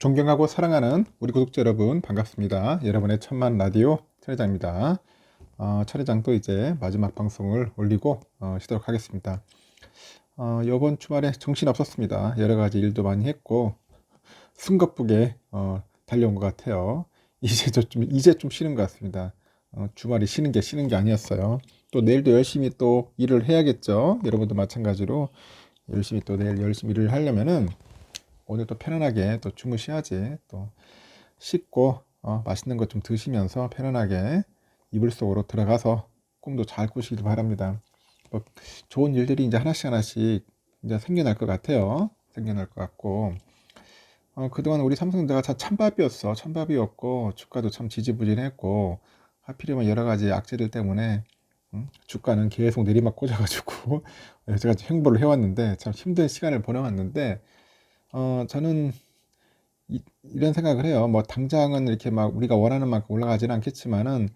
존경하고 사랑하는 우리 구독자 여러분 반갑습니다. 여러분의 천만 라디오 천회장입니다. 천회장도 이제 마지막 방송을 올리고 쉬도록 하겠습니다. 이번 주말에 정신 없었습니다. 여러 가지 일도 많이 했고 숨가쁘게 달려온 것 같아요. 이제 좀 쉬는 것 같습니다. 주말이 쉬는 게 아니었어요. 또 내일도 열심히 또 일을 해야겠죠. 여러분도 마찬가지로 열심히 또 내일 열심히 일을 하려면은 오늘 또 편안하게 또 주무셔야지. 또 씻고 맛있는 것 좀 드시면서 편안하게 이불 속으로 들어가서 꿈도 잘 꾸시길 바랍니다. 뭐 좋은 일들이 이제 하나씩 이제 생겨날 것 같아요. 생겨날 것 같고 그동안 우리 삼성전자가 참 찬밥이었어. 찬밥이었고 주가도 참 지지부진했고 하필이면 여러 가지 악재들 때문에 주가는 계속 내리막 꽂아가지고 제가 행보를 해왔는데 참 힘든 시간을 보내왔는데 저는 이런 생각을 해요. 뭐 당장은 이렇게 막 우리가 원하는 만큼 올라가지는 않겠지만은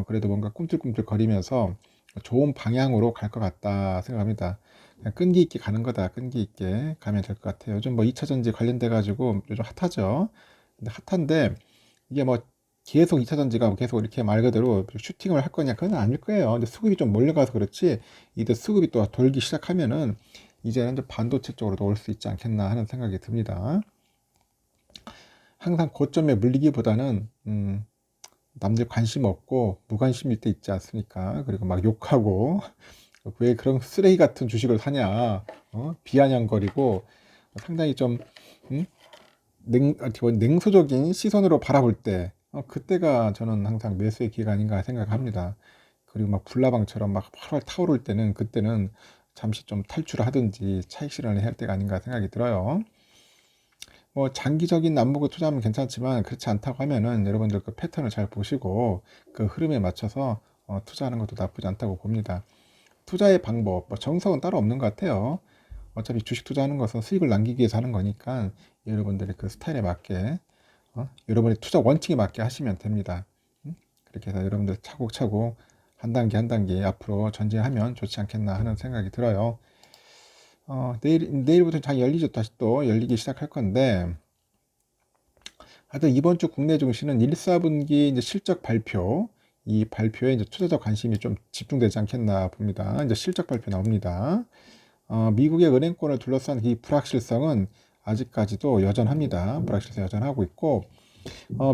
그래도 뭔가 꿈틀꿈틀 거리면서 좋은 방향으로 갈 것 같다 생각합니다. 그냥 끈기 있게 가는 거다. 끈기 있게 가면 될 것 같아요. 요즘 뭐 2차 전지 관련돼 가지고 요즘 핫하죠. 근데 핫한데 이게 뭐 계속 2차 전지가 계속 이렇게 말 그대로 슈팅을 할 거냐 그건 아닐 거예요. 근데 수급이 좀 몰려가서 그렇지 이때 수급이 또 돌기 시작하면은 이제는 좀 반도체 쪽으로도 올 수 있지 않겠나 하는 생각이 듭니다. 항상 고점에 물리기보다는 남들 관심 없고 무관심일 때 있지 않습니까? 그리고 막 욕하고 왜 그런 쓰레기 같은 주식을 사냐 비아냥거리고 상당히 좀 음? 냉소적인 시선으로 바라볼 때 그때가 저는 항상 매수의 기회가 아닌가 생각합니다. 그리고 막 불나방처럼 막 활활 타오를 때는 그때는 잠시 좀 탈출을 하든지 차익 실현을 해야 할 때가 아닌가 생각이 들어요. 뭐 장기적인 남북을 투자하면 괜찮지만 그렇지 않다고 하면은 여러분들 그 패턴을 잘 보시고 그 흐름에 맞춰서 투자하는 것도 나쁘지 않다고 봅니다. 투자의 방법, 뭐 정석은 따로 없는 것 같아요. 어차피 주식 투자하는 것은 수익을 남기기 위해서 하는 거니까 여러분들의 그 스타일에 맞게 여러분의 투자 원칙에 맞게 하시면 됩니다. 그렇게 해서 여러분들 차곡차곡 한 단계 한 단계 앞으로 전진하면 좋지 않겠나 하는 생각이 들어요. 내일부터 장 열리죠. 다시 또 열리기 시작할 건데, 하여튼 이번 주 국내 증시는 1, 4분기 이제 실적 발표, 이 발표에 이제 투자자 관심이 좀 집중되지 않겠나 봅니다. 이제 실적 발표 나옵니다. 미국의 은행권을 둘러싼 이 불확실성은 아직까지도 여전합니다. 불확실성 여전하고 있고,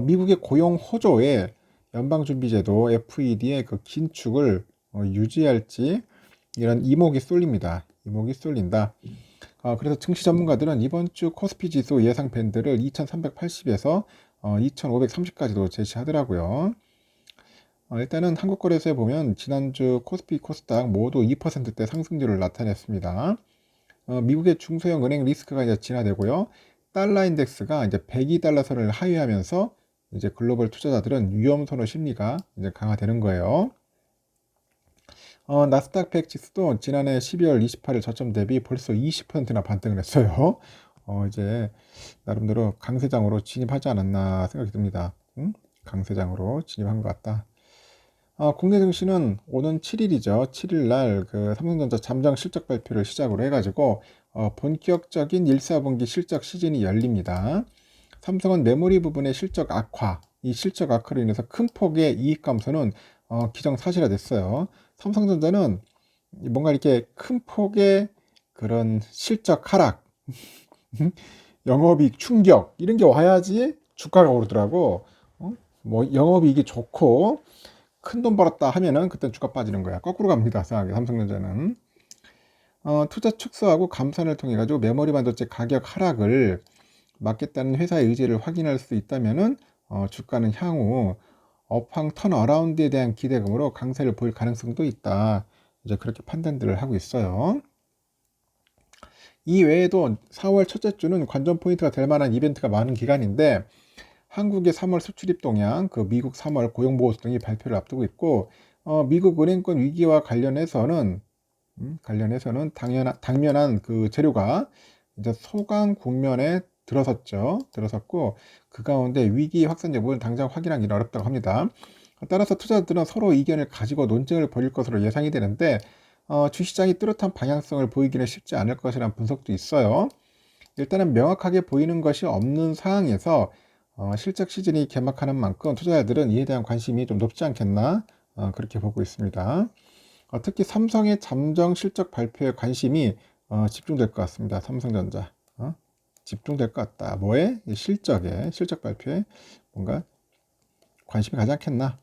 미국의 고용 호조에 연방준비제도 FED의 그 긴축을 유지할지 이런 이목이 쏠립니다. 이목이 쏠린다. 그래서 증시 전문가들은 이번 주 코스피 지수 예상 밴드를 2380에서 2530까지도 제시하더라고요. 일단은 한국거래소에 보면 지난주 코스피 코스닥 모두 2%대 상승률을 나타냈습니다. 미국의 중소형 은행 리스크가 이제 진화되고요. 달러 인덱스가 이제 102달러선을 하회하면서 이제 글로벌 투자자들은 위험 선호 심리가 이제 강화되는 거예요. 나스닥 100 지수도 지난해 12월 28일 저점 대비 벌써 20%나 반등을 했어요. 이제 나름대로 강세장으로 진입하지 않았나 생각이 듭니다. 강세장으로 진입한 것 같다. 국내 증시는 오는 7일이죠. 7일 날 그 삼성전자 잠정 실적 발표를 시작으로 해가지고 본격적인 1, 4분기 실적 시즌이 열립니다. 삼성은 메모리 부분의 실적 악화, 이 실적 악화로 인해서 큰 폭의 이익 감소는 기정사실화됐어요. 삼성전자는 뭔가 이렇게 큰 폭의 그런 실적 하락, 영업이익 충격 이런 게 와야지 주가가 오르더라고. 뭐 영업이익이 좋고 큰 돈 벌었다 하면은 그때 주가 빠지는 거야. 거꾸로 갑니다. 이상하게 삼성전자는. 투자 축소하고 감산을 통해 가지고 메모리 반도체 가격 하락을 막겠다는 회사의 의지를 확인할 수 있다면은 주가는 향후 업황 턴어라운드에 대한 기대감으로 강세를 보일 가능성도 있다. 이제 그렇게 판단들을 하고 있어요. 이 외에도 4월 첫째 주는 관전 포인트가 될 만한 이벤트가 많은 기간인데 한국의 3월 수출입 동향, 그 미국 3월 고용보고서 등이 발표를 앞두고 있고 미국 은행권 위기와 관련해서는 당면한 그 재료가 이제 소강 국면에 들어섰고 그 가운데 위기 확산 여부는 당장 확인하기는 어렵다고 합니다. 따라서 투자자들은 서로 의견을 가지고 논쟁을 벌일 것으로 예상이 되는데 주시장이 뚜렷한 방향성을 보이기는 쉽지 않을 것이라는 분석도 있어요. 일단은 명확하게 보이는 것이 없는 상황에서 실적 시즌이 개막하는 만큼 투자자들은 이에 대한 관심이 좀 높지 않겠나 그렇게 보고 있습니다. 특히 삼성의 잠정 실적 발표에 관심이 집중될 것 같습니다. 삼성전자 집중될 것 같다. 뭐에? 실적에, 실적 발표에 뭔가 관심이 가지 않겠나.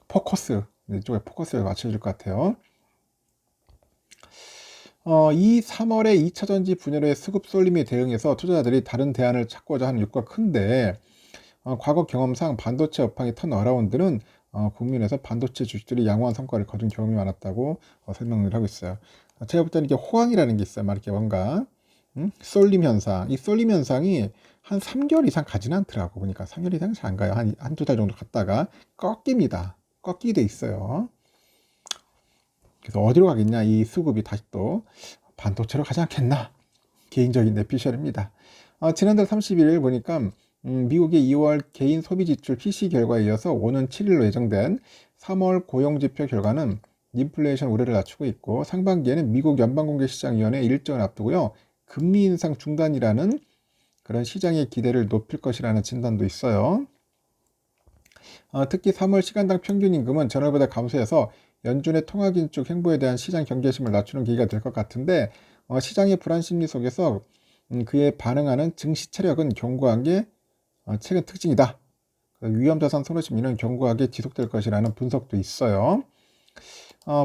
포커스, 이쪽에 포커스를 맞춰줄 것 같아요. 이 3월에 2차전지 분열의 수급 쏠림에 대응해서 투자자들이 다른 대안을 찾고자 하는 욕구가 큰데 과거 경험상 반도체 업황의 턴어라운드는 국민에서 반도체 주식들이 양호한 성과를 거둔 경험이 많았다고 설명을 하고 있어요. 제가 볼 때는 이게 호황이라는 게 있어요. 막 이렇게 뭔가 쏠림 현상. 이 쏠림 현상이 한 3개월 이상 가지는 않더라고. 보니까 3개월 이상 잘 안 가요. 한두 달 정도 갔다가 꺾입니다. 꺾이게 돼 있어요. 그래서 어디로 가겠냐? 이 수급이 다시 또 반도체로 가지 않겠나? 개인적인 내피셜입니다. 지난달 31일 보니까 미국의 2월 개인 소비 지출 PC 결과에 이어서 오는 7일로 예정된 3월 고용지표 결과는 인플레이션 우려를 낮추고 있고 상반기에는 미국 연방공개시장위원회 일정을 앞두고요. 금리 인상 중단이라는 그런 시장의 기대를 높일 것이라는 진단도 있어요. 특히 3월 시간당 평균 임금은 전월보다 감소해서 연준의 통화 긴축 행보에 대한 시장 경계심을 낮추는 계기가 될 것 같은데 시장의 불안 심리 속에서 그에 반응하는 증시 체력은 견고한 게 최근 특징이다. 위험자산 선호 심리는 견고하게 지속될 것이라는 분석도 있어요.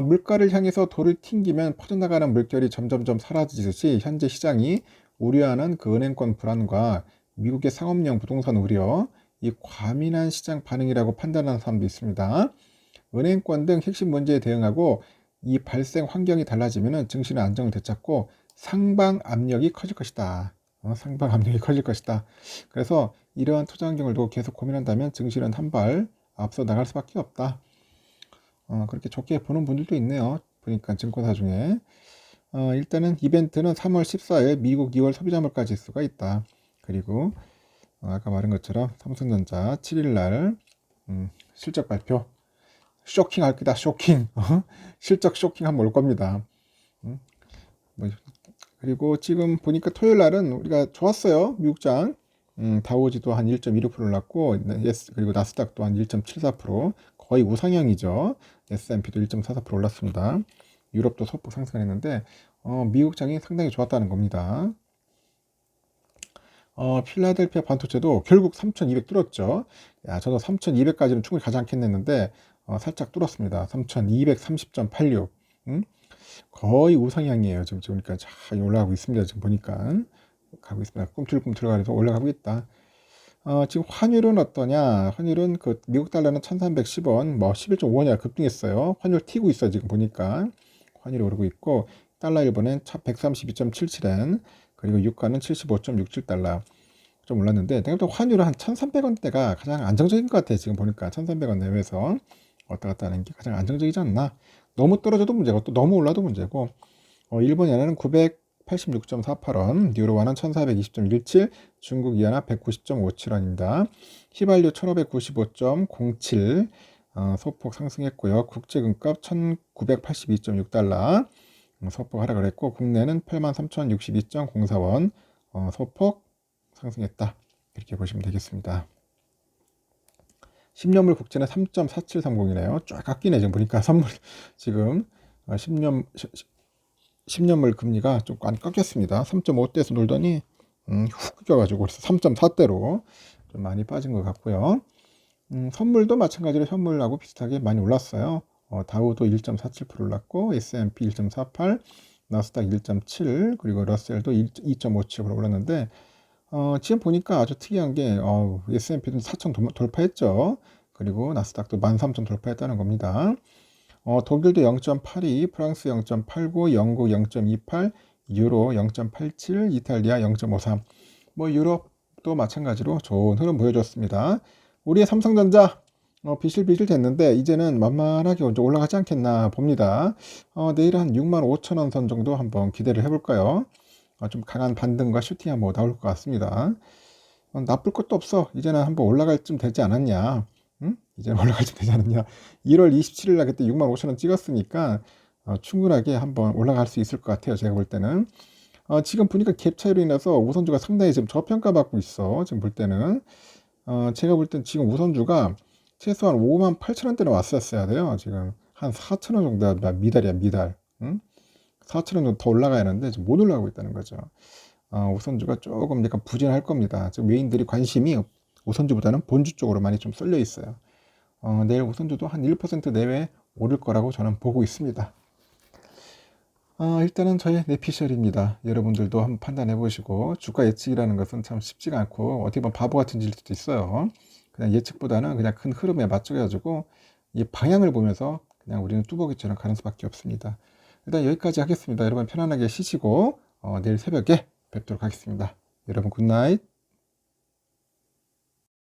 물가를 향해서 돌을 튕기면 퍼져나가는 물결이 점점점 사라지듯이 현재 시장이 우려하는 그 은행권 불안과 미국의 상업용 부동산 우려, 이 과민한 시장 반응이라고 판단하는 사람도 있습니다. 은행권 등 핵심 문제에 대응하고 이 발생 환경이 달라지면 증시는 안정을 되찾고 상방 압력이 커질 것이다. 상방 압력이 커질 것이다. 그래서 이러한 투자 환경을 두고 계속 고민한다면 증시는 한 발 앞서 나갈 수밖에 없다. 그렇게 좋게 보는 분들도 있네요. 보니까 증권사 중에. 일단은 이벤트는 3월 14일 미국 2월 소비자 물가 지수가 있다. 그리고 아까 말한 것처럼 삼성전자 7일날 실적 발표. 쇼킹할 거다. 쇼킹. 실적 쇼킹 한번 올 겁니다. 그리고 지금 보니까 토요일 날은 우리가 좋았어요. 미국장. 다우지도 한 1.16% 올랐고, 그리고 나스닥도 한 1.74%, 거의 우상향이죠. S&P도 1.44% 올랐습니다. 유럽도 소폭 상승했는데, 미국장이 상당히 좋았다는 겁니다. 필라델피아 반도체도 결국 3,200 뚫었죠. 야, 저도 3,200까지는 충분히 가지 않겠는데, 살짝 뚫었습니다. 3,230.86. 거의 우상향이에요. 지금 보니까 잘 올라가고 있습니다. 지금 보니까 가고 있습니다. 꿈틀꿈틀 가면서 올라가고 있다. 지금 환율은 어떠냐? 환율은 그 미국 달러는 1,310원, 뭐 11.5원이나 급등했어요. 환율 튀고 있어 지금 보니까 환율이 오르고 있고 달러 일본은 132.77엔 그리고 유가는 75.67달러 좀 올랐는데 내가 또 환율은 한 1,300원대가 가장 안정적인 것 같아. 지금 보니까 1,300원 내외에서 왔다 갔다 하는 게 가장 안정적이지 않나? 너무 떨어져도 문제고 또 너무 올라도 문제고 일본 연화는 986.48원, 유로화는 1420.17, 중국 이하나 190.57원입니다. 휘발유 1595.07 소폭 상승했고요. 국제금값 1982.6달러 소폭 하락을 했고 국내는 83,062.04원 소폭 상승했다. 이렇게 보시면 되겠습니다. 10년물 국채는 3.4730이네요. 쫙 깎이네 지금 보니까 선물 지금 10년물 금리가 좀 안 깎였습니다. 3.5대에서 놀더니 훅 껴가지고 그래서 3.4대로 좀 많이 빠진 것 같고요. 선물도 마찬가지로 현물하고 비슷하게 많이 올랐어요. 다우도 1.47% 올랐고 S&P 1.48, 나스닥 1.7, 그리고 러셀도 2.57% 올랐는데 지금 보니까 아주 특이한 게 S&P도 4,000 돌파했죠. 그리고 나스닥도 13,000 돌파했다는 겁니다. 독일도 0.82, 프랑스 0.89, 영국 0.28, 유로 0.87, 이탈리아 0.53. 뭐 유럽도 마찬가지로 좋은 흐름 보여줬습니다. 우리의 삼성전자 비실비실 됐는데 이제는 만만하게 먼저 올라가지 않겠나 봅니다. 내일 한 65,000원 선 정도 한번 기대를 해볼까요? 좀 강한 반등과 슈팅이 한번 나올 것 같습니다. 나쁠 것도 없어. 이제는 한번 올라갈 쯤 되지 않았냐. 이제는 올라갈 쯤 되지 않았냐. 1월 27일 날 그때 65,000원 찍었으니까 충분하게 한번 올라갈 수 있을 것 같아요. 제가 볼 때는. 지금 보니까 갭 차이로 인해서 우선주가 상당히 지금 저평가받고 있어. 지금 볼 때는. 제가 볼 땐 지금 우선주가 최소한 58,000원대는 왔었어야 돼요. 지금 한 4,000원 정도 미달이야, 미달. 응? 4,000원 정도 더 올라가야 하는데 지금 못 올라가고 있다는 거죠. 우선주가 조금 약간 부진할 겁니다. 지금 메인들이 관심이 우선주보다는 본주 쪽으로 많이 좀 쏠려 있어요. 내일 우선주도 한 1% 내외 오를 거라고 저는 보고 있습니다. 일단은 저의 내피셜입니다. 여러분들도 한번 판단해 보시고, 주가 예측이라는 것은 참 쉽지가 않고 어떻게 보면 바보 같은 질 수도 있어요. 그냥 예측보다는 그냥 큰 흐름에 맞춰가지고 이 방향을 보면서 그냥 우리는 뚜벅이처럼 가는 수밖에 없습니다. 일단 여기까지 하겠습니다. 여러분 편안하게 쉬시고 내일 새벽에 뵙도록 하겠습니다. 여러분 굿나잇.